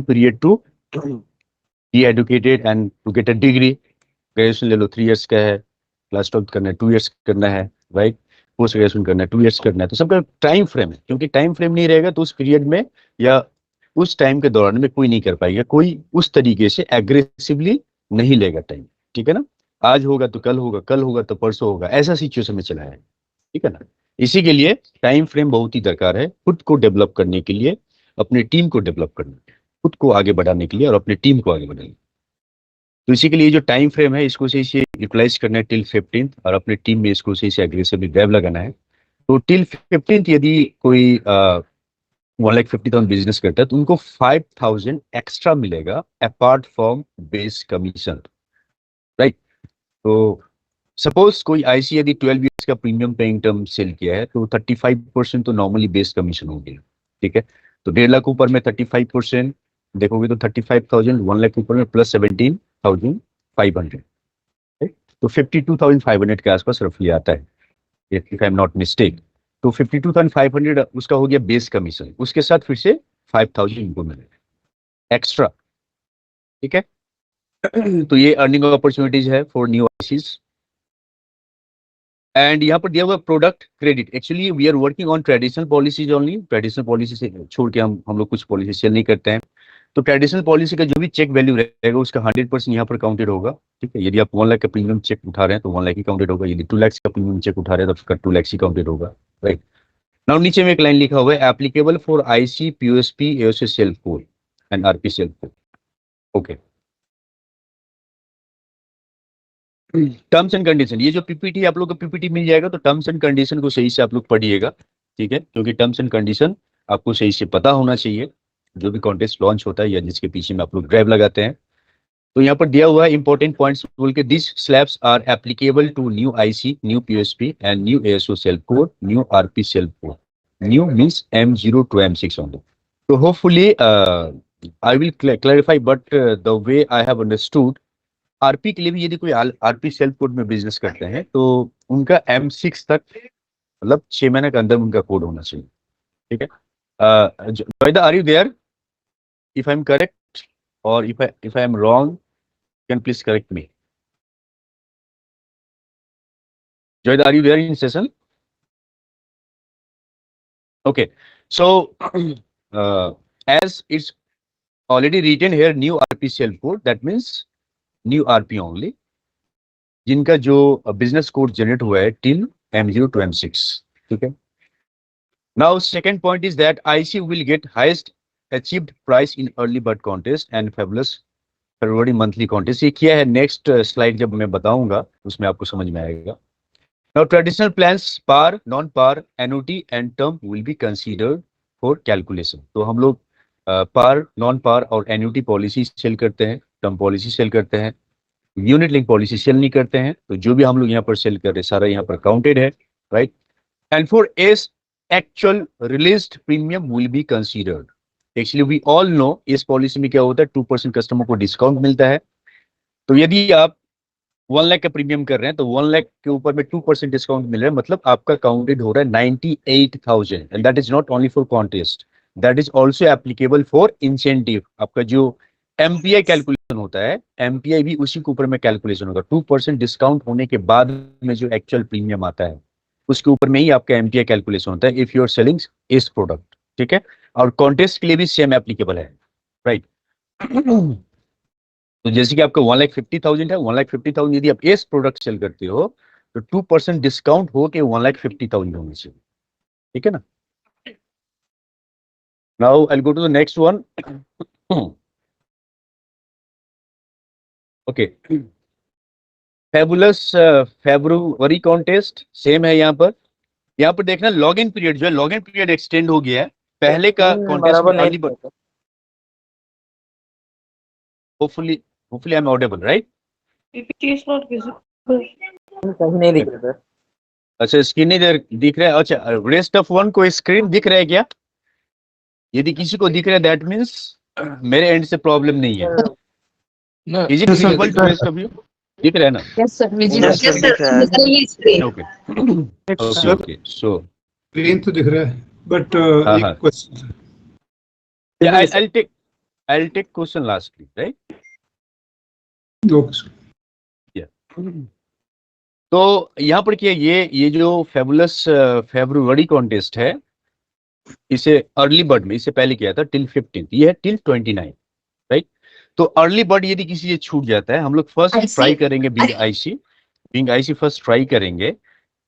period to be educated and to get a degree. Graduation ले लो 3 years का है, class 12 करना है 2 years करना है, राइट, पोस्ट ग्रेजुएशन करना है 2 years करना है, तो सबका टाइम फ्रेम है, क्योंकि टाइम फ्रेम नहीं रहेगा तो उस पीरियड में या उस टाइम के दौरान में कोई नहीं कर पाएगा, कोई उस तरीके से एग्रेसिवली नहीं लेगा टाइम, ठीक है ना। आज होगा तो कल होगा, कल होगा तो परसों होगा, ऐसा सिचुएशन में चला है, ठीक है ना। इसी के लिए टाइम फ्रेम बहुत ही दरकार है खुद को डेवलप करने के लिए, अपनी टीम को डेवलप करने, खुद को आगे बढ़ाने के लिए और अपनी टीम को आगे बढ़ाने के लिए। तो इसी के लिए जो टाइम फ्रेम है इसको सही से यूटिलाइज करना है टिल 15th, और अपने टीम में इसको सही से एग्रेसिवली ड्राइव लगाना है। तो टिल 15th यदि कोई 1,50,000 बिजनेस करता है तो उनको 5,000 एक्स्ट्रा मिलेगा apart from base commission, right. तो सपोज कोई आईसी यदि 12 ईयर्स का प्रीमियम पेइंग टर्म सेल किया है तो 35% तो नॉर्मली बेस कमीशन हो गया, ठीक है। तो 1.5 लाख ऊपर में 35% देखोगे तो 35,000, 1 लाख ऊपर में प्लस 17,500, तो 52,500 के आसपास रफली आता है, if I am not mistake. तो 52,500 उसका हो गया बेस कमीशन, उसके साथ फिर से 5,000 इनको मिलेगा एक्स्ट्रा, ठीक है। तो ये अर्निंग अपॉर्चुनिटीज है फॉर न्यू आईसीज। एंड यहाँ पर दिया हुआ product credit, actually we are working on traditional policies only, traditional policy से छोड़ के हम लोग कुछ पॉलिसी सेल नहीं करते हैं। तो ट्रेडिशनल पॉलिसी का जो भी चेक वैल्यू रहेगा उसका 100% यहाँ पर काउंटेड होगा, ठीक है। यदि आप 1 लाख का प्रीमियम चेक उठा रहे हैं तो 1 लाख ही काउंटेड होगा, यदि 2 लाख का प्रीमियम चेक उठा रहे हैं तो उसका 2 लाख ही काउंटेड होगा, राइट। नाउ नीचे में एक लाइन लिखा हुआ है applicable for IC, POSP, AOC sale code and RP sale code, okay. Terms and condition, ये जो पीपीटी आप लोग को पीपीटी मिल जाएगा तो टर्म्स एंड कंडीशन को सही से आप लोग पढ़िएगा, ठीक है, क्योंकि टर्म्स एंड कंडीशन आपको सही से पता होना चाहिए जो भी कॉन्टेस्ट लॉन्च होता है या जिसके पीछे में आप लोग ड्राइव लगाते हैं। तो यहाँ पर दिया हुआ है इंपॉर्टेंट पॉइंट्स बोल के, this slabs are applicable to new IC, new POSP and new ASO sale code, new RP sale code, new means M0 to M6 only. So hopefully I will clarify, but the way I have understood, RP के लिए भी यदि कोई RP self code में business करते हैं तो उनका M6 तक, मतलब 6 महीने के अंदर उनका कोड होना चाहिए, ठीक है। Joida, are you there? If I am correct और if I am wrong, can please correct me. Joida, are you there in session? Okay, so as it's already written here, new RP cell code, that means new RP only, जिनका जो business code generate हुआ है till M0 to M6, ठीक है। Now second point is that IC will get highest achieved price in early bird contest and fabulous February monthly contest। ये किया है, next slide जब मैं बताऊंगा उसमें आपको समझ में आएगा। Now traditional plans par, non-par, annuity and term will be considered for calculation। तो हम लोग पार, नॉन पार और एन्युटी पॉलिसी सेल करते हैं, टर्म पॉलिसी सेल करते हैं, यूनिट लिंक पॉलिसी सेल नहीं करते हैं। तो जो भी हम लोग यहाँ पर सेल कर रहे हैं सारा यहाँ पर काउंटेड है, right. And for as actual released premium will be considered. Actually we all know इस पॉलिसी में क्या होता है, 2% कस्टमर को डिस्काउंट मिलता है। तो यदि आप 1 लाख का प्रीमियम कर रहे हैं तो 1 लाख के ऊपर में 2% डिस्काउंट मिल रहा है, मतलब आपका काउंटेड हो रहा है 98,000। And that is not only for contest, that is also applicable for incentive. आपका जो एमपीआई कैलकुलेशन होता है, एमपीआई भी उसी के ऊपर में कैलकुलेशन होगा। 2% डिस्काउंट होने के बाद में जो एक्चुअल प्रीमियम आता है उसके ऊपर में ही आपका एमपीआई कैलकुलेशन होता है इफ यू आर सेलिंग इस प्रोडक्ट, ठीक है। और कॉन्टेस्ट के लिए भी सेम एप्लीकेबल है, राइट। तो जैसे कि आपका 1,50,000 है, 1,50,000 यदि आप एस प्रोडक्ट सेल करते हो तो 2% डिस्काउंट हो के 1,50,000 होने चाहिए, ठीक है ना। Now I will go to the next one. Okay, fabulous February contest same है। यहाँ पर देखना लॉग इन पीरियड जो है, लॉग इन पीरियड एक्सटेंड हो गया है। पहले का कॉन्टेस्ट में early bird, hopefully I'm audible, right? PPT is not visible. कहीं नहीं दिख रहा। अच्छा, स्क्रीन नहीं दिख रहा है। अच्छा, रेस्ट ऑफ वन को स्क्रीन दिख रहा है क्या? यदि किसी को दिख रहा है दैट मींस मेरे एंड से प्रॉब्लम नहीं है। Is it visible to rest of you? दिख रहा है ना? Yes, sir. Visible. Yes, sir. Visible screen. Okay okay, सो स्क्रीन तो दिख रहा है, बट हाँ, एक हाँ। Question, I'll take I'll take question lastly, right? Okay, sir. तो यहाँ पर क्या है, ये जो फेबुलस फेब्रुवरी कॉन्टेस्ट है, इसे अर्ली बर्ड में इससे पहले किया था टिल 15th, ये है टिल 29, राइट? तो अर्ली बर्ड यदि किसी से छूट जाता है, हम लोग फर्स्ट ट्राई करेंगे बिंग आईसी फर्स्ट ट्राई करेंगे,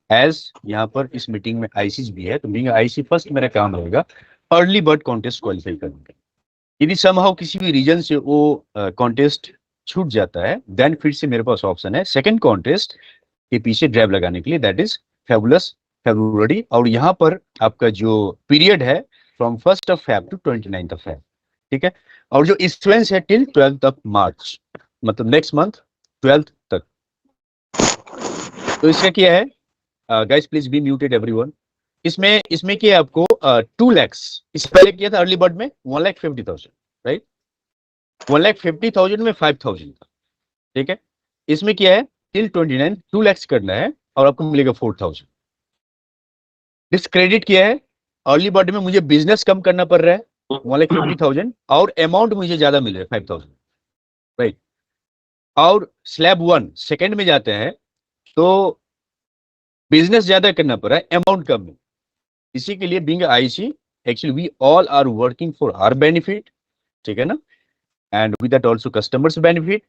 एज यहाँ पर इस मीटिंग में आईसीज भी है, तो बिंग आईसी फर्स्ट मेरा काम रहेगा अर्ली बर्ड कॉन्टेस्ट क्वालिफाई करने का। यदि समहाउ किसी भी रीजन से वो कॉन्टेस्ट छूट जाता है, देन फिर से मेरे पास ऑप्शन है सेकंड कॉन्टेस्ट के पीछे ड्राइव लगाने के लिए, दैट इज फेबुलस फेब्रुवरी। और यहाँ पर आपका जो पीरियड है from 1st of Feb to 29th of Feb, ठीक है? और जो इश्यूएंस है टिल 12th of March, मतलब नेक्स्ट मंथ 12th तक। तो इसका क्या है, guys please be muted everyone. इसमें क्या है, आपको 2 लाख, इससे पहले किया था अर्ली बर्ड में 1,50,000, राइट? 1,50,000 में 5,000 था, ठीक है? इसमें क्या है, टिल 29 2 लाख करना है और आपको मिलेगा 4,000। डिस्क्रेडिट किया है, अर्ली बर्ड में मुझे बिजनेस कम करना पड़ रहा है 1,50,000 और अमाउंट मुझे ज्यादा मिल रहा है 5,000, राइट? और स्लैब 1 सेकेंड में जाते हैं तो बिजनेस ज्यादा करना पड़ रहा है, अमाउंट कम है। इसी के लिए being IC actually we all are working for our benefit, ठीक है ना? And with that also customers benefit.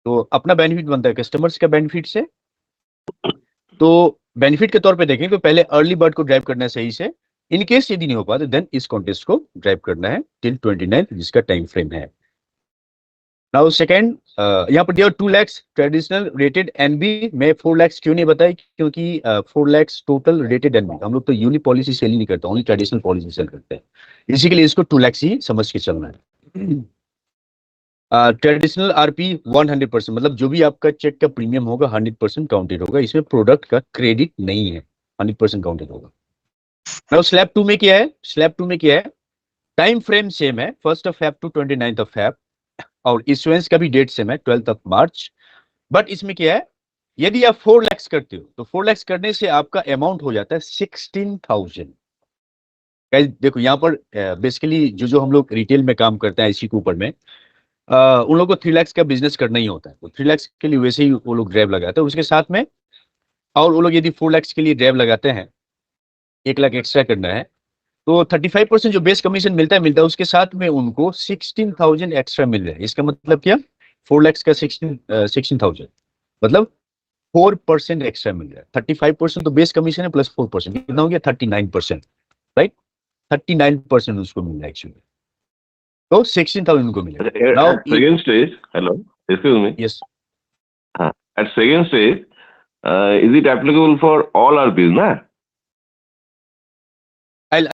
तो अपना बेनिफिट बनता है कस्टमर्स का बेनिफिट से। तो बेनिफिट के तौर पे देखें तो पहले अर्ली बर्ड को ड्राइव करना है सही से, इन केस यदि नहीं हो पाता देन इस कॉन्टेस्ट को ड्राइव करना है टिल 29 जिसका टाइम फ्रेम है। नाउ सेकंड, यहाँ पर दिया 2 लाख ट्रेडिशनल रेटेड एनबी में 4 लाख क्यों नहीं बताया, क्योंकि 4 लाख टोटल रेटेड एनबी, हम लोग तो यूनिक पॉलिसी सेल ही नहीं करते, ओनली ट्रेडिशनल पॉलिसी सेल करते हैं, इसी के लिए इसको 2 लाख ही समझ के चलना है। ट्रेडिशनल आरपी 100%, मतलब जो भी आपका चेक का प्रीमियम होगा 100% काउंटेड होगा, इसमें प्रोडक्ट का क्रेडिट नहीं है, 100% काउंटेड होगा। नाउ स्लैब 2 में क्या है, स्लैब 2 में क्या है, टाइम फ्रेम सेम है 1st of Feb to 29th of Feb और इश्यूएंस का भी डेट सेम है 12th of March। बट इसमें क्या है, यदि आप 4 लाख करते हो तो 4 लाख करने से आपका अमाउंट हो जाता है 16,000। देखो यहाँ पर बेसिकली जो हम लोग रिटेल में काम करते हैं आईसी के ऊपर में, उन लोगों को 3 लाख का बिजनेस करना ही होता है, तो 3 लाख के लिए वैसे ही वो लोग ड्राइव लगाते हैं उसके साथ में। और वो लोग यदि 4 लाख के लिए ड्राइव लगाते हैं, 1 लाख एक्स्ट्रा करना है, तो 35% जो बेस कमीशन मिलता है उसके साथ में उनको 16,000 एक्स्ट्रा मिल रहा है। इसका मतलब क्या, 4 लाख का 16,000 मतलब 4% एक्स्ट्रा मिल रहा है। 35% तो बेस कमीशन है प्लस 4%, कितना हो गया 39%, राइट? 39% उसको मिल रहा है एक्चुअली, तो 16,000 उनको मिलेगा। Now, At second stage, hello, excuse me. yes, At second stage, is it applicable for all RPs, na?